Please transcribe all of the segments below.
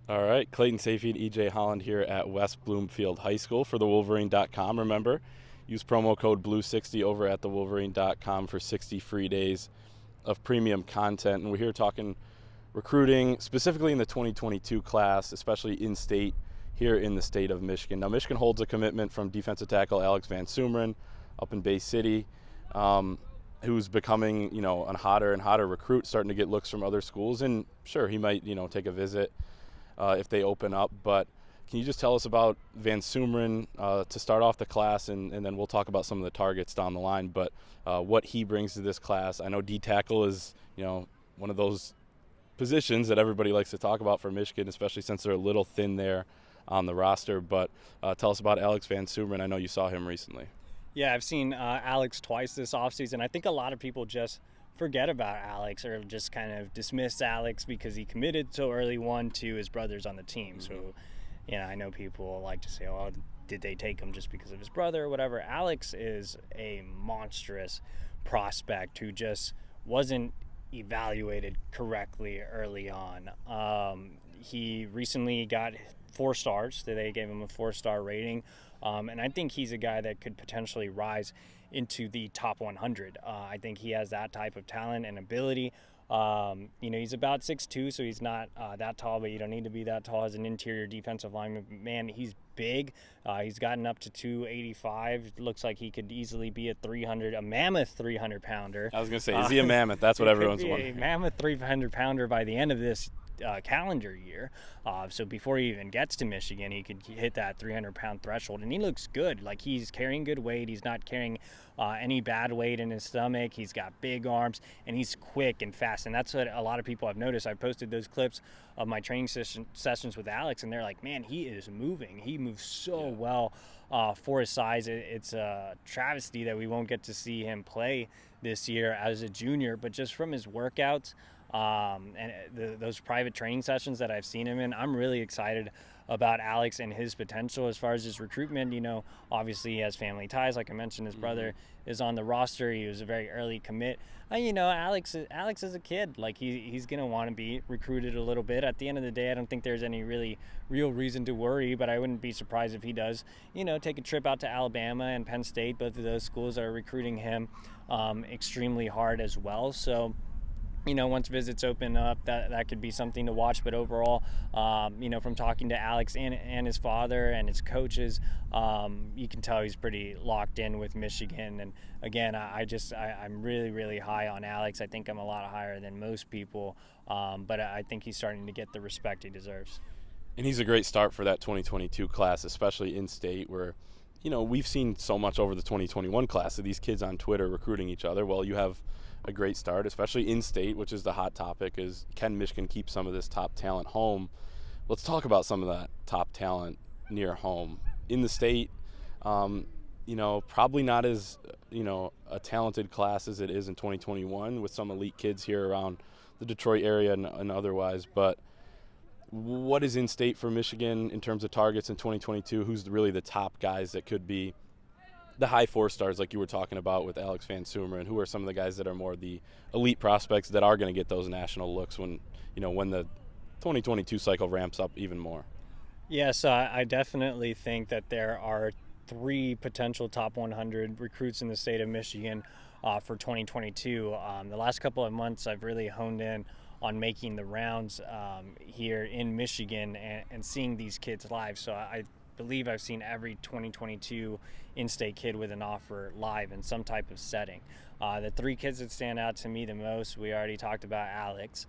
All right, Clayton, Sayfie, and EJ Holland here at West Bloomfield High School for the Wolverine.com. Remember, use promo code BLUE60 over at the Wolverine.com for 60 free days of premium content. And we're here talking recruiting, specifically in the 2022 class, especially in-state here in the state of Michigan. Now, Michigan holds a commitment from defensive tackle Alex VanSumer up in Bay City, who's becoming, a hotter and hotter recruit, starting to get looks from other schools. And sure, he might, take a visit if they open up. But can you just tell us about VanSumer to start off the class, and then we'll talk about some of the targets down the line, but what he brings to this class? I know D-tackle is, one of those positions that everybody likes to talk about for Michigan, especially since they're a little thin there on the roster. But tell us about Alex VanSumer. I know you saw him recently. Yeah, I've seen Alex twice this offseason. I think a lot of people just forget about Alex or just kind of dismiss Alex because he committed so early, one, to his brother's on the team. So, I know people like to say, oh, did they take him just because of his brother or whatever? Alex is a monstrous prospect who just wasn't evaluated correctly early on. He recently got 4 stars. They gave him a 4-star rating. And I think he's a guy that could potentially rise into the top 100. I think he has that type of talent and ability. He's about 6'2", so he's not that tall, but you don't need to be that tall as an interior defensive lineman. Man, he's big. He's gotten up to 285. Looks like he could easily be a mammoth 300-pounder. I was going to say, is he a mammoth? That's what everyone's wondering. A mammoth 300-pounder by the end of this calendar year. So before he even gets to Michigan, he could hit that 300-pound threshold, and he looks good. Like, he's carrying good weight. He's not carrying any bad weight in his stomach. He's got big arms, and he's quick and fast, and that's what a lot of people have noticed. I posted those clips of my training sessions with Alex, and they're like, man, he is moving. He moves so well for his size. It's a travesty that we won't get to see him play this year as a junior, but just from his workouts, those private training sessions that I've seen him in, I'm really excited about Alex and his potential. As far as his recruitment, obviously he has family ties. Like I mentioned, his brother is on the roster. He was a very early commit. Alex is a kid. Like, he's going to want to be recruited a little bit. At the end of the day, I don't think there's any real reason to worry, but I wouldn't be surprised if he does, take a trip out to Alabama and Penn State. Both of those schools are recruiting him extremely hard as well. So, once visits open up, that could be something to watch. But overall, from talking to Alex and his father and his coaches, you can tell he's pretty locked in with Michigan. And again, I'm really, really high on Alex. I think I'm a lot higher than most people, but I think he's starting to get the respect he deserves. And he's a great start for that 2022 class, especially in state where, we've seen so much over the 2021 class of these kids on Twitter recruiting each other. Well, you have a great start, especially in state, which is the hot topic, is can Michigan keep some of this top talent home? Let's talk about some of that top talent near home. In the state, probably not as, a talented class as it is in 2021 with some elite kids here around the Detroit area and otherwise. But what is in state for Michigan in terms of targets in 2022? Who's really the top guys that could be the high 4-stars like you were talking about with Alex VanSumer, and who are some of the guys that are more the elite prospects that are going to get those national looks when the 2022 cycle ramps up even more? Yes, I definitely think that there are 3 potential top 100 recruits in the state of Michigan for 2022. The last couple of months, I've really honed in on making the rounds here in Michigan and seeing these kids live. So I believe I've seen every 2022 in-state kid with an offer live in some type of setting. The 3 kids that stand out to me the most, we already talked about Alex.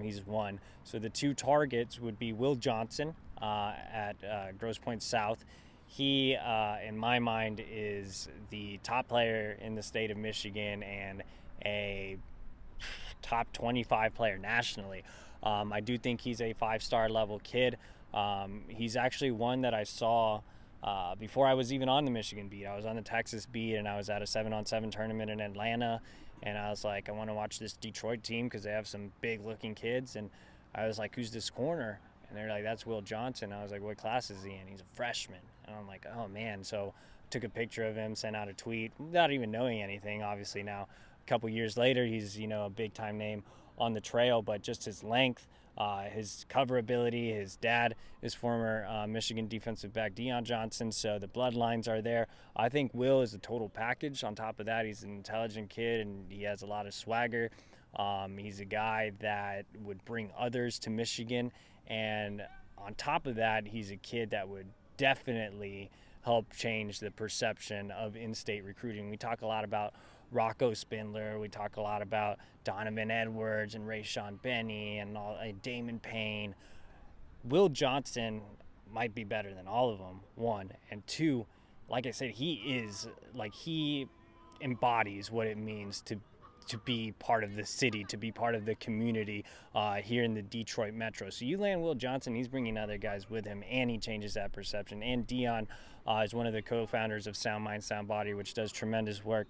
He's one. So the 2 targets would be Will Johnson at Grosse Pointe South. He, in my mind, is the top player in the state of Michigan and a top 25 player nationally. I do think he's a 5-star level kid. He's actually one that I saw before I was even on the Michigan beat. I was on the Texas beat, and I was at a 7-on-7 tournament in Atlanta, and I was like, I want to watch this Detroit team because they have some big-looking kids. And I was like, who's this corner? And they're like, that's Will Johnson. I was like, what class is he in? He's a freshman. And I'm like, oh, man. So I took a picture of him, sent out a tweet, without even knowing anything. Obviously now, a couple years later, he's, a big-time name on the trail, but just his length, his cover ability. His dad is former Michigan defensive back Deion Johnson, so the bloodlines are there. I think Will is a total package. On top of that, he's an intelligent kid and he has a lot of swagger. He's a guy that would bring others to Michigan, and on top of that, he's a kid that would definitely help change the perception of in-state recruiting. We talk a lot about Rocco Spindler, we talk a lot about Donovan Edwards and Rayshawn Benny and Damon Payne. Will Johnson might be better than all of them, one. And two, like I said, he embodies what it means to be part of the city, to be part of the community here in the Detroit Metro. So you land Will Johnson, he's bringing other guys with him, and he changes that perception. And Deion is one of the co-founders of Sound Mind, Sound Body, which does tremendous work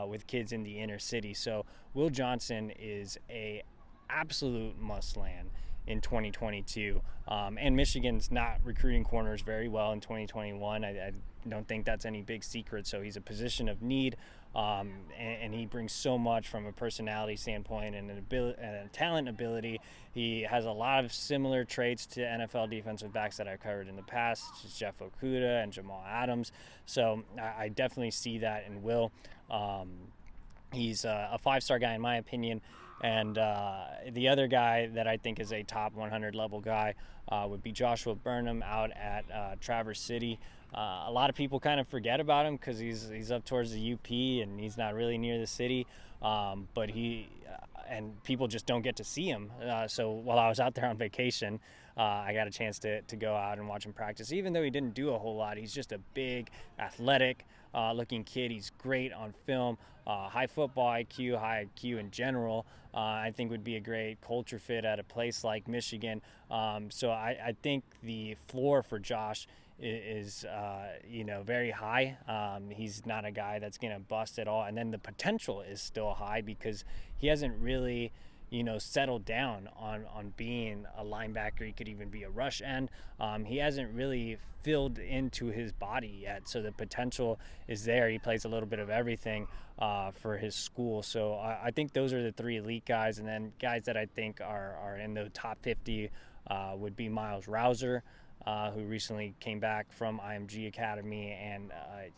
with kids in the inner city. So Will Johnson is a absolute must-land in 2022. And Michigan's not recruiting corners very well in 2021. I don't think that's any big secret. So he's a position of need. And he brings so much from a personality standpoint and a talent ability. He has a lot of similar traits to NFL defensive backs that I've covered in the past, just Jeff Okudah and Jamal Adams. So I definitely see that in Will. He's a five-star guy in my opinion. And the other guy that I think is a top 100 level guy would be Joshua Burnham out at Traverse City. A lot of people kind of forget about him because he's up towards the UP and he's not really near the city. But and people just don't get to see him. So while I was out there on vacation, I got a chance to go out and watch him practice. Even though he didn't do a whole lot, he's just a big, athletic looking kid. He's great on film, high football IQ, high IQ in general. I think would be a great culture fit at a place like Michigan. So I think the floor for Josh is very high. He's not a guy that's going to bust at all. And then the potential is still high because he hasn't really settled down on being a linebacker. He could even be a rush end. He hasn't really filled into his body yet, so the potential is there. He plays a little bit of everything for his school. So I think those are the three elite guys, and then guys that I think are in the top 50 would be Miles Rouser, who recently came back from IMG Academy, and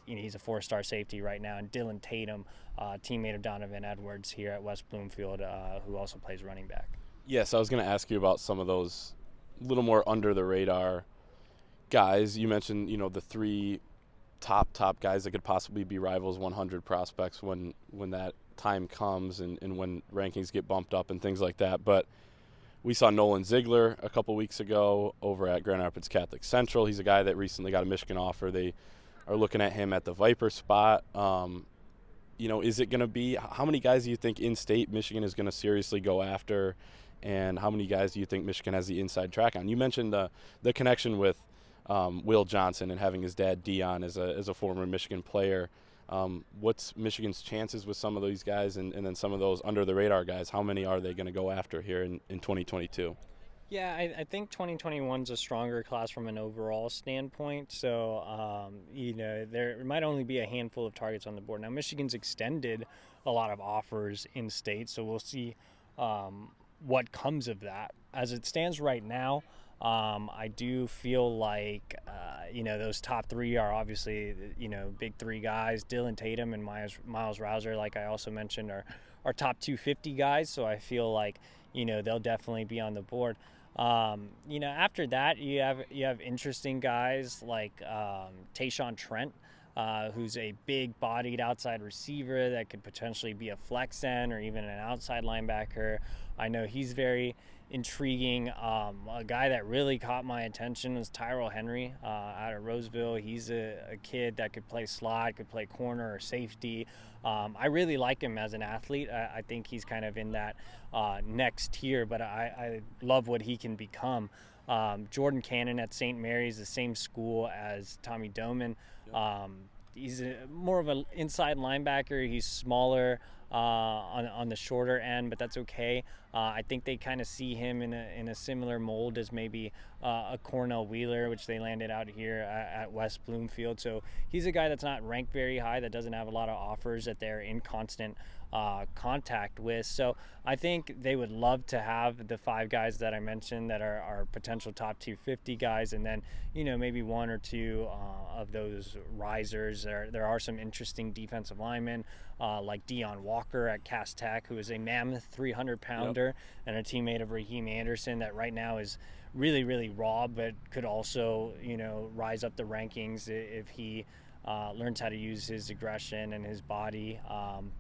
he's a 4-star safety right now, and Dylan Tatum, teammate of Donovan Edwards here at West Bloomfield, who also plays running back. Yes, I was going to ask you about some of those little more under the radar guys. You mentioned, the three top guys that could possibly be rivals 100 prospects when that time comes and when rankings get bumped up and things like that. But we saw Nolan Ziegler a couple weeks ago over at Grand Rapids Catholic Central. He's a guy that recently got a Michigan offer. They are looking at him at the Viper spot. Is it going to be – how many guys do you think in-state Michigan is going to seriously go after, and how many guys do you think Michigan has the inside track on? You mentioned the connection with Will Johnson and having his dad Deion as a former Michigan player. What's Michigan's chances with some of these guys and then some of those under-the-radar guys? How many are they going to go after here in 2022? Yeah, I think 2021's a stronger class from an overall standpoint. So, there might only be a handful of targets on the board. Now, Michigan's extended a lot of offers in state, so we'll see what comes of that. As it stands right now, I do feel like, those top three are obviously, big three guys. Dylan Tatum and Miles Rouser, like I also mentioned, are top 250 guys. So I feel like, they'll definitely be on the board. After that, you have interesting guys like Tayshaun Trent, who's a big-bodied outside receiver that could potentially be a flex end or even an outside linebacker. I know he's very intriguing. A guy that really caught my attention was Tyrell Henry out of Roseville. He's a kid that could play slot, could play corner or safety. I really like him as an athlete. I think he's kind of in that next tier, but I love what he can become. Jordan Cannon at St. Mary's, the same school as Tommy Doman. He's more of an inside linebacker. He's smaller on the shorter end, but that's okay. I think they kind of see him in a similar mold as maybe a Cornell Wheeler, which they landed out here at West Bloomfield. So he's a guy that's not ranked very high, that doesn't have a lot of offers, that they're in constant contact with. So I think they would love to have the 5 guys that I mentioned that are potential top 250 guys, and then maybe 1 or 2 of those risers. There are some interesting defensive linemen like Deion Walker at Cass Tech, who is a mammoth 300-pounder and a teammate of Raheem Anderson that right now is really, really raw, but could also rise up the rankings if he learns how to use his aggression and his body.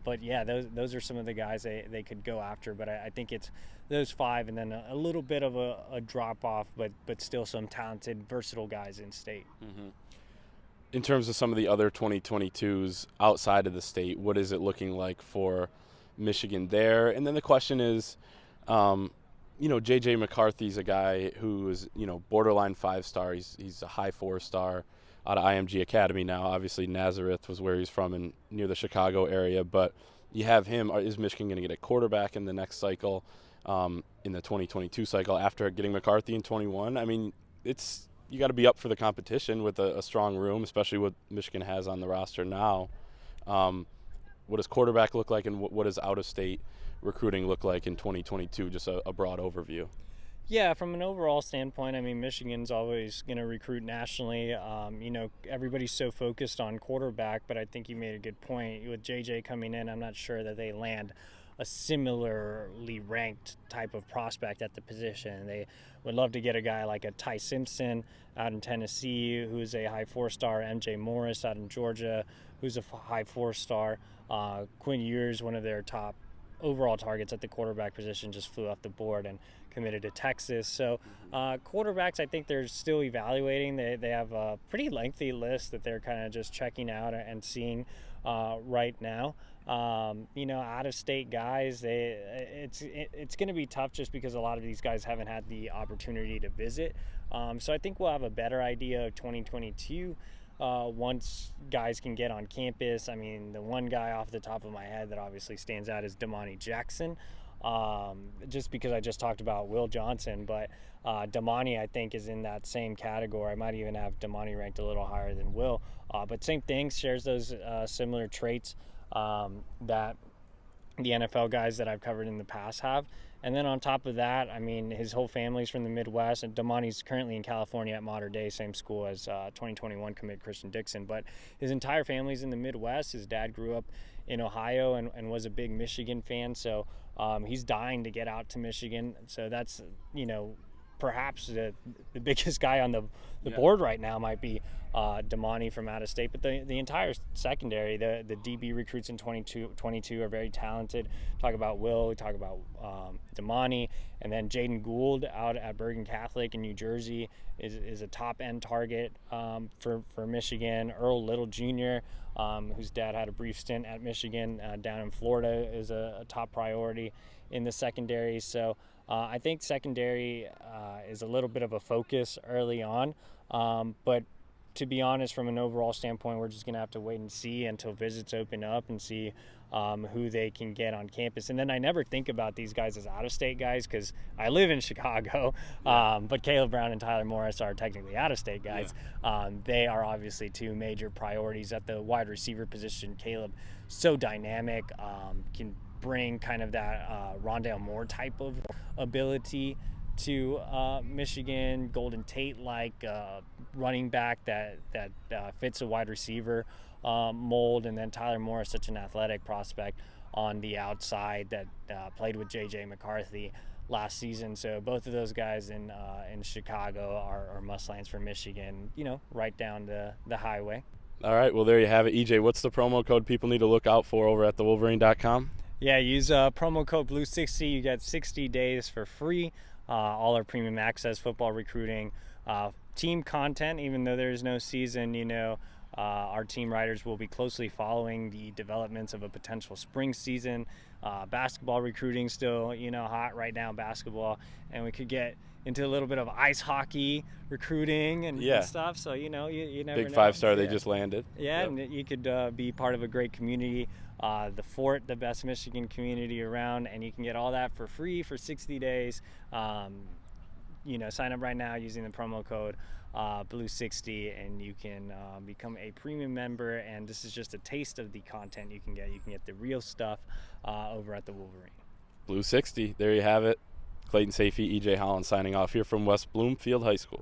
But yeah, those are some of the guys they could go after. But I think it's those 5, and then a little bit of a drop off, but still some talented, versatile guys in state. Mm-hmm. In terms of some of the other 2022s outside of the state, what is it looking like for Michigan there? And then the question is, J.J. McCarthy's a guy who is, borderline 5-star. He's a high 4-star out of IMG Academy now. Obviously, Nazareth was where he's from and near the Chicago area. But you have him. Is Michigan going to get a quarterback in the next cycle, in the 2022 cycle after getting McCarthy in 21? I mean, you got to be up for the competition with a strong room, especially what Michigan has on the roster now. What does quarterback look like, and what does out-of-state recruiting look like in 2022? Just a broad overview. Yeah, from an overall standpoint, I mean, Michigan's always going to recruit nationally. Everybody's so focused on quarterback, but I think you made a good point. With JJ coming in, I'm not sure that they land a similarly ranked type of prospect at the position. They would love to get a guy like a Ty Simpson out in Tennessee, who's a high 4-star, MJ Morris out in Georgia, who's a high 4-star. Quinn Ewers, one of their top overall targets at the quarterback position, just flew off the board and committed to Texas. So quarterbacks, I think they're still evaluating. They have a pretty lengthy list that they're kind of just checking out and seeing right now. Out-of-state guys, it's going to be tough just because a lot of these guys haven't had the opportunity to visit. So I think we'll have a better idea of 2022 once guys can get on campus. I mean, the one guy off the top of my head that obviously stands out is Damani Jackson, just because I just talked about Will Johnson, but Damani, I think, is in that same category. I might even have Damani ranked a little higher than Will, but same thing, shares those similar traits that the NFL guys that I've covered in the past have. And then on top of that, I mean, his whole family's from the Midwest, and Damani's currently in California at Mater Dei, same school as 2021 commit Christian Dixon. But his entire family's in the Midwest. His dad grew up in Ohio and was a big Michigan fan, so he's dying to get out to Michigan. So that's, perhaps the biggest guy on the board right now might be Damani from out of state. But the entire secondary, the DB recruits in 22 are very talented. Talk about Will, we talk about Damani, and then Jaden Gould out at Bergen Catholic in New Jersey is a top-end target for Michigan. Earl Little Jr., whose dad had a brief stint at Michigan down in Florida, is a top priority in the secondary. So I think secondary is a little bit of a focus early on, but to be honest, from an overall standpoint, we're just going to have to wait and see until visits open up and see who they can get on campus. And then I never think about these guys as out-of-state guys because I live in Chicago, but Caleb Brown and Tyler Morris are technically out-of-state guys. Yeah. They are obviously 2 major priorities at the wide receiver position. Caleb, so dynamic, can bring kind of that Rondale Moore type of ability to Michigan. Golden Tate-like running back that fits a wide receiver mold. And then Tyler Morris, such an athletic prospect on the outside that played with J.J. McCarthy last season. So both of those guys in Chicago are must-lands for Michigan, right down the highway. All right, well, there you have it. EJ, what's the promo code people need to look out for over at thewolverine.com? Yeah, use promo code BLUE60. You get 60 days for free. All our premium access, football recruiting, team content. Even though there's no season, our team writers will be closely following the developments of a potential spring season. Basketball recruiting still, hot right now, basketball. And we could get into a little bit of ice hockey recruiting and stuff. So, you never know. Big 5-star they just landed. Yeah, yep. And you could be part of a great community. The Fort, the best Michigan community around, and you can get all that for free for 60 days. sign up right now using the promo code Blue60, and you can become a premium member. And this is just a taste of the content you can get. You can get the real stuff over at the Wolverine. Blue 60, there you have it. Clayton, Sayfie, EJ Holland signing off here from West Bloomfield High School.